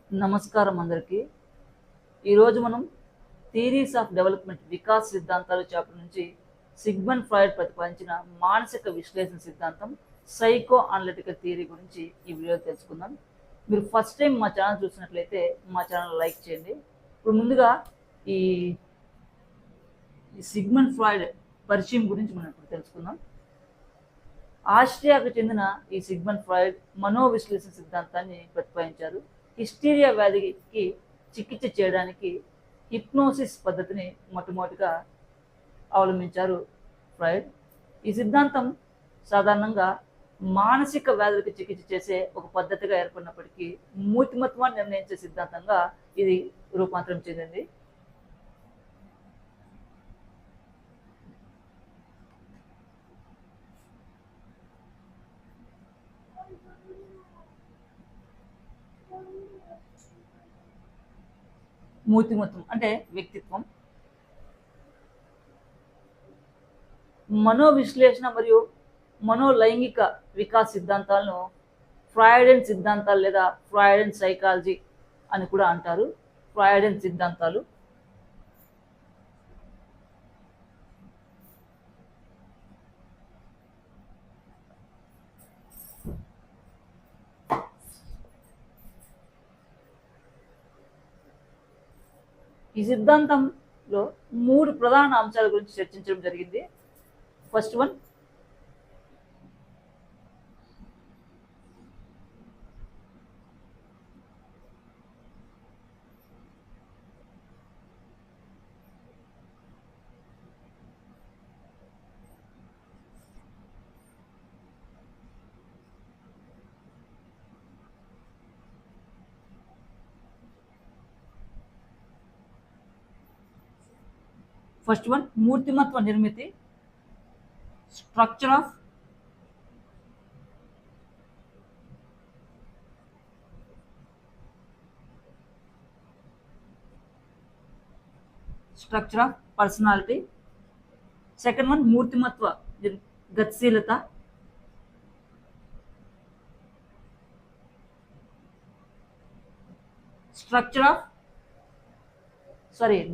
నమస్కారం అందరికీ. ఈరోజు మనం థియరీస్ ఆఫ్ డెవలప్మెంట్ వికాస్ సిద్ధాంతాలు చాప్టర్ నుంచి సిగ్మండ్ ఫ్రాయిడ్ ప్రతిపాదించిన మానసిక విశ్లేషణ సిద్ధాంతం సైకో అనలిటికల్ థియరీ గురించి ఈ వీడియో తెలుసుకుందాం. మీరు ఫస్ట్ టైం మా ఛానల్ చూసినట్లయితే మా ఛానల్ లైక్ చేయండి. ఇప్పుడు ముందుగా ఈ సిగ్మండ్ ఫ్రాయిడ్ పరిచయం గురించి మనం ఇప్పుడు తెలుసుకుందాం. ఆస్ట్రియాకు చెందిన ఈ సిగ్మండ్ ఫ్రాయిడ్ మనోవిశ్లేషణ సిద్ధాంతాన్ని ప్రతిపాదించారు. హిస్టీరియా వ్యాధికి చికిత్స చేయడానికి హిప్నోసిస్ పద్ధతిని మొట్టమొదటిగా అవలంబించారు ఫ్రాయిడ్. ఈ సిద్ధాంతం సాధారణంగా మానసిక వ్యాధులకు చికిత్స చేసే ఒక పద్ధతిగా ఏర్పడినప్పటికీ మూర్తిమత్వాన్ని నిర్ణయించే సిద్ధాంతంగా ఇది రూపాంతరం చెందింది. మూర్తిమత్వం అంటే వ్యక్తిత్వం. మనోవిశ్లేషణ మరియు మనోలైంగిక వికాస సిద్ధాంతాలను ఫ్రాయిడియన్ సిద్ధాంతాలు లేదా ఫ్రాయిడియన్ సైకాలజీ అని కూడా అంటారు. ఫ్రాయిడియన్ సిద్ధాంతాలు ఈ సిద్ధాంతంలో మూడు ప్రధాన అంశాల గురించి చర్చించడం జరిగింది. ఫస్ట్ వన్ మూర్తిమత్వ నిర్మితి, structure of personality. Second one మూర్తిమత్వ గతిశీలత.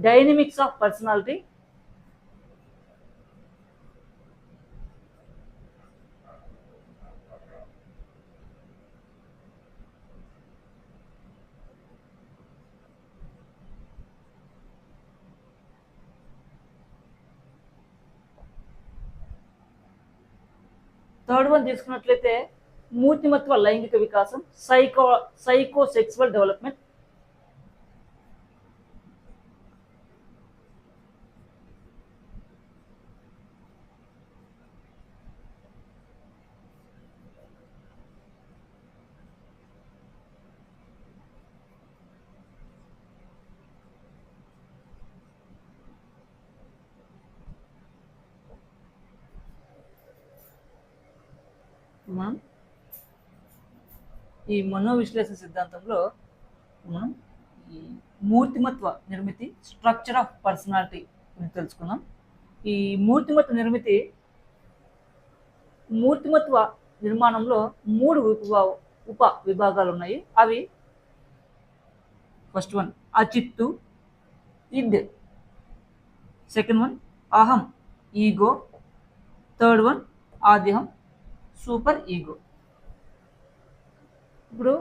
Dynamics of personality. Third one తీసుకున్నట్లయితే మూర్తిమత్వ లైంగిక వికాసం, సైకో సెక్సువల్ డెవలప్మెంట్. మనం ఈ మనోవిశ్లేషణ సిద్ధాంతంలో మనం ఈ మూర్తిమత్వ నిర్మితి, స్ట్రక్చర్ ఆఫ్ పర్సనాలిటీ గురించి తెలుసుకుందాం. ఈ మూర్తిమత్వ నిర్మాణంలో మూడు ఉప విభాగాలు ఉన్నాయి. అవి ఫస్ట్ వన్ అచిత్తు, ఇడ్. సెకండ్ వన్ అహం, ఈగో. థర్డ్ వన్ ఆద్యహం, సూపర్ ఈగో. ఇప్పుడు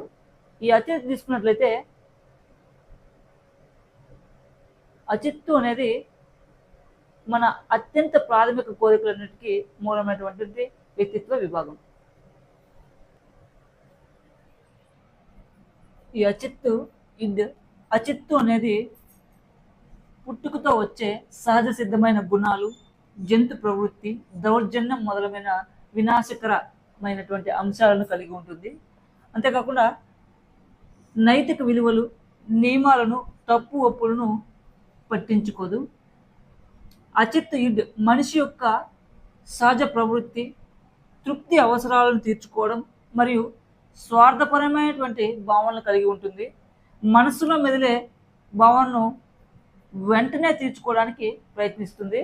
ఈ అచిత్తు తీసుకున్నట్లయితే అచిత్తు అనేది మన అత్యంత ప్రాథమిక కోరికలన్నిటికీ మూలమైనటువంటి వ్యక్తిత్వ విభాగం. ఈ అచిత్తు అనేది పుట్టుకతో వచ్చే సహజ సిద్ధమైన గుణాలు, జంతు ప్రవృత్తి, దౌర్జన్యం మొదలైన వినాశకరమైనటువంటి అంశాలను కలిగి ఉంటుంది. అంతేకాకుండా నైతిక విలువలు, నియమాలను, తప్పు ఒప్పులను పట్టించుకోదు. అచిత్ ఇడ్ మనిషి యొక్క సహజ ప్రవృత్తి తృప్తి అవసరాలను తీర్చుకోవడం మరియు స్వార్థపరమైనటువంటి భావనలు కలిగి ఉంటుంది. మనసులో మెదిలే భావనను వెంటనే తీర్చుకోవడానికి ప్రయత్నిస్తుంది.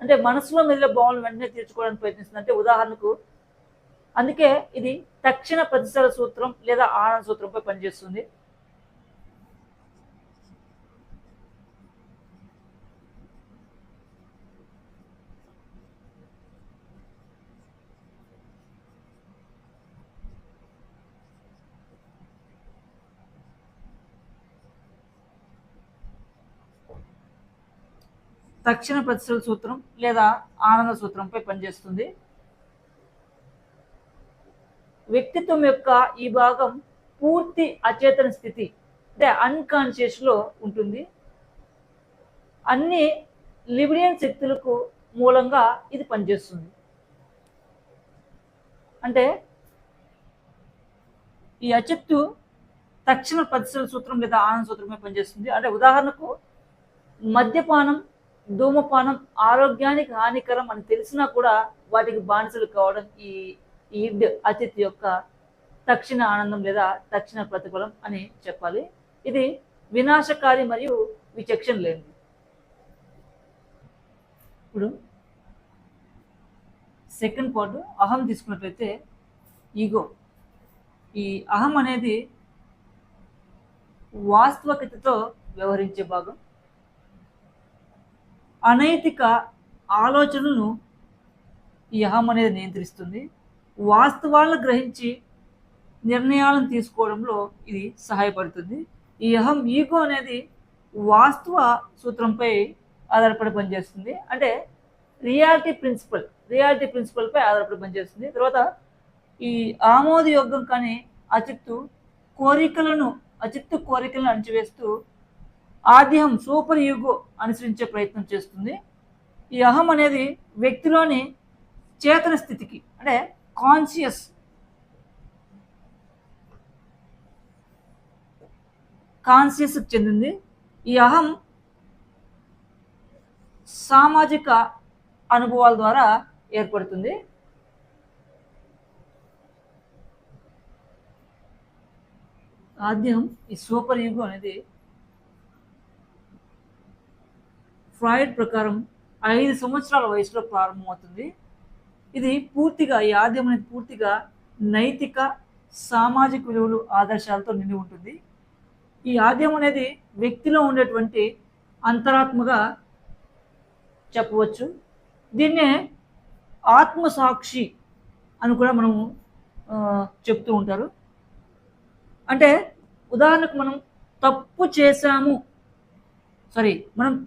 అంటే మనసులో మెదిలే భావనలు వెంటనే తీర్చుకోవడానికి ప్రయత్నిస్తుంది. అంటే ఉదాహరణకు అందుకే ఇది తక్షణ ప్రతిసర సూత్రం లేదా ఆనంద సూత్రంపై పనిచేస్తుంది. తక్షణ ప్రతిసర సూత్రం లేదా ఆనంద సూత్రంపై పనిచేస్తుంది. వ్యక్తిత్వం యొక్క ఈ భాగం పూర్తి అచేతన స్థితి అంటే అన్కాన్షియస్ లో ఉంటుంది. అన్ని లిబిడియన్ శక్తులకు మూలంగా ఇది పనిచేస్తుంది. అంటే ఈ అచిత్తు తక్షణ ప్రతిసర సూత్రం లేదా ఆనంద సూత్రమే పనిచేస్తుంది. అంటే ఉదాహరణకు మద్యపానం, ధూమపానం ఆరోగ్యానికి హానికరం అని తెలిసినా కూడా వాటికి బానిసలు కావడం ఈ ఇడ్ అచిత్ యొక్క తక్షణ ఆనందం లేదా తక్షణ ప్రతిఫలం అని చెప్పాలి. ఇది వినాశకారి మరియు విచక్షణ లేనిది. ఇప్పుడు సెకండ్ పార్ట్ అహం తీసుకున్నట్లయితే ఈగో. ఈ అహం అనేది వాస్తవికతతో వ్యవహరించే భాగం. అనైతిక ఆలోచనలను ఈ అహం అనేది నియంత్రిస్తుంది. వాస్తవాలను గ్రహించి నిర్ణయాలను తీసుకోవడంలో ఇది సహాయపడుతుంది. ఈ అహం ఈగో అనేది వాస్తవ సూత్రంపై ఆధారపడి పనిచేస్తుంది. అంటే రియాలిటీ ప్రిన్సిపల్పై ఆధారపడి పనిచేస్తుంది. తర్వాత ఈ ఆమోదయోగ్యం కానీ అచిత్తు కోరికలను అణచివేస్తూ ఆద్యం సూపర్ ఈగో అనుసరించే ప్రయత్నం చేస్తుంది. ఈ అహం అనేది వ్యక్తిలోని చేతన స్థితికి అంటే కాన్షియస్ చెందింది. ఈ అహం సామాజిక అనుభవాల ద్వారా ఏర్పడుతుంది. ఆద్యం ఈ సూపర్ ఈగో అనేది ఫ్రాయిడ్ ప్రకారం 5 సంవత్సరాల వయసులో ప్రారంభమవుతుంది. ఇది పూర్తిగా ఈ ఆద్యం అనేది పూర్తిగా నైతిక సామాజిక విలువలు ఆదర్శాలతో నిండి ఉంటుంది. ఈ ఆద్యం అనేది వ్యక్తిలో ఉండేటువంటి అంతరాత్మగా చెప్పవచ్చు. దీన్నే ఆత్మసాక్షి అని కూడా మనము చెప్తూ ఉంటారు. అంటే ఉదాహరణకు మనం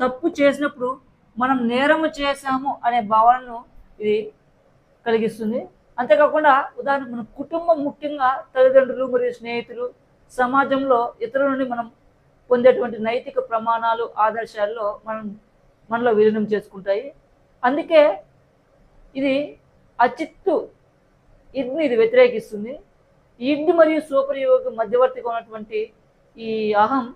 తప్పు చేసినప్పుడు మనం నేరము చేశాము అనే భావనను ఇది కలిగిస్తుంది. అంతేకాకుండా ఉదాహరణకు మన కుటుంబం, ముఖ్యంగా తల్లిదండ్రులు మరియు స్నేహితులు, సమాజంలో ఇతరుల నుండి మనం పొందేటువంటి నైతిక ప్రమాణాలు, ఆదర్శాల్లో మనలో విలీనం చేసుకుంటాయి. అందుకే ఇది అచిత్తు ఇడ్ని ఇది వ్యతిరేకిస్తుంది. ఇడ్ మరియు సూపర్ ఈగోకు మధ్యవర్తిగా ఉన్నటువంటి ఈ అహం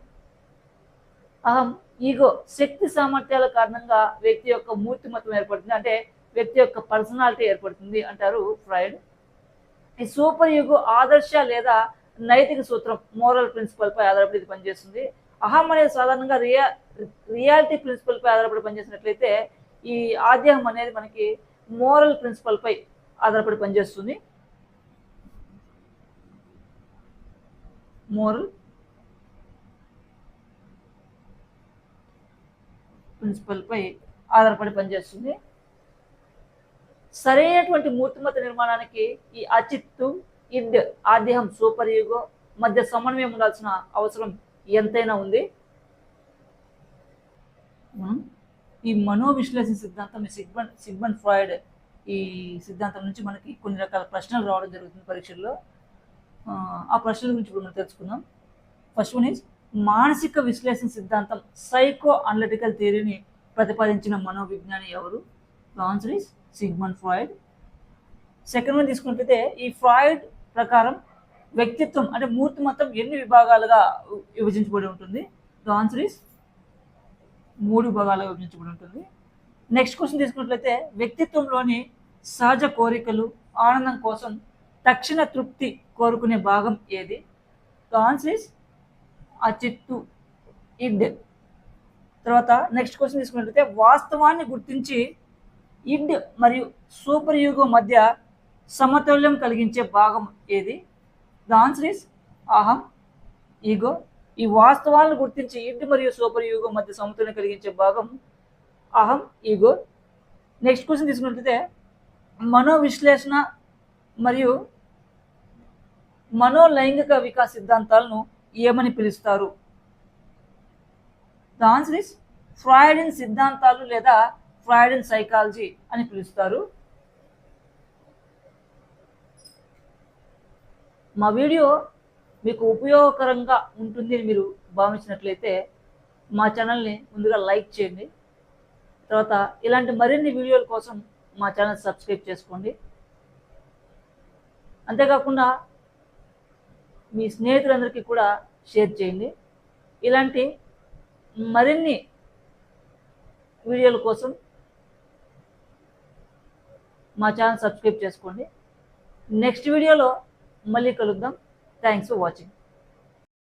ఈగో శక్తి సామర్థ్యాల కారణంగా వ్యక్తి యొక్క మూర్తిమత్వం ఏర్పడుతుంది. అంటే వ్యక్తి యొక్క పర్సనాలిటీ ఏర్పడుతుంది అంటారు ఫ్రాయిడ్. ఈ సూపర్ ఈగో ఆదర్శ లేదా నైతిక సూత్రం మోరల్ ప్రిన్సిపల్ పై ఆధారపడి పనిచేస్తుంది. అహం అనేది సాధారణంగా రియాలిటీ ప్రిన్సిపల్ పై ఆధారపడి పనిచేసినట్లయితే ఈ ఆద్యం అనేది మనకి మోరల్ ప్రిన్సిపల్ పై ఆధారపడి పనిచేస్తుంది. మోరల్ ప్రిన్సిపల్ పై ఆధారపడి పనిచేస్తుంది. సరైనటువంటి మూర్తిమత నిర్మాణానికి ఈ అచిత్తు, ఇడ్, ఆద్యం, సూపర్ ఈగో మధ్య సమన్వయం ఉండాల్సిన అవసరం ఎంతైనా ఉంది. ఈ మనోవిశ్లేషణ సిద్ధాంతం, సిగ్మండ్ ఫ్రాయిడ్ ఈ సిద్ధాంతం నుంచి మనకి కొన్ని రకాల ప్రశ్నలు రావడం జరుగుతుంది పరీక్షల్లో. ఆ ప్రశ్నల గురించి ఇప్పుడు మనం తెలుసుకుందాం. ఫస్ట్ వన్ ఈజ్ మానసిక విశ్లేషణ సిద్ధాంతం, సైకో అనలిటికల్ థియరీని ప్రతిపాదించిన మనోవిజ్ఞాని ఎవరు? Answer is Sigmund Freud. Second one తీసుకున్నట్లయితే ఈ ఫ్రాయిడ్ ప్రకారం వ్యక్తిత్వం అంటే మూర్తిమత్వం ఎన్ని విభాగాలుగా విభజించబడి ఉంటుంది? ఆన్సర్ ఈజ్ 3 విభాగాలుగా విభజించబడి ఉంటుంది. నెక్స్ట్ క్వశ్చన్ తీసుకున్నట్లయితే వ్యక్తిత్వంలోని సహజ కోరికలు, ఆనందం కోసం తక్షణ తృప్తి కోరుకునే భాగం ఏది? ఆన్సర్ ఈజ్ అచిత్తు, ఇడ్. తర్వాత నెక్స్ట్ క్వశ్చన్ తీసుకున్నట్లయితే వాస్తవాన్ని గుర్తించి ఇడ్ మరియు సూపర్ ఈగో మధ్య సమతుల్యం కలిగించే భాగం ఏది? ద ఆన్సర్ ఇస్ అహం, ఈగో. ఈ వాస్తవాలను గుర్తించి ఇడ్ మరియు సూపర్ ఈగో మధ్య సమతుల్యం కలిగించే భాగం అహం, ఈగో. నెక్స్ట్ క్వశ్చన్ తీసుకున్నట్లయితే మనోవిశ్లేషణ మరియు మనోలైంగిక వికాస సిద్ధాంతాలను ఏమని పిలుస్తారు? ద ఆన్సర్ ఇస్ ఫ్రాయిడియన్ సిద్ధాంతాలు లేదా ఫ్రాయిడియన్ సైకాలజీ అని పిలుస్తారు. మా వీడియో మీకు ఉపయోగకరంగా ఉంటుంది అని మీరు భావించినట్లయితే మా ఛానల్ని ముందుగా లైక్ చేయండి. తర్వాత ఇలాంటి మరిన్ని వీడియోల కోసం మా ఛానల్ సబ్స్క్రైబ్ చేసుకోండి. అంతేకాకుండా మీ స్నేహితులందరికీ కూడా షేర్ చేయండి. ఇలాంటి మరిన్ని వీడియోల కోసం మా ఛానల్ సబ్స్క్రైబ్ చేసుకోండి. నెక్స్ట్ వీడియోలో మళ్ళీ కలుద్దాం. Thanks for watching.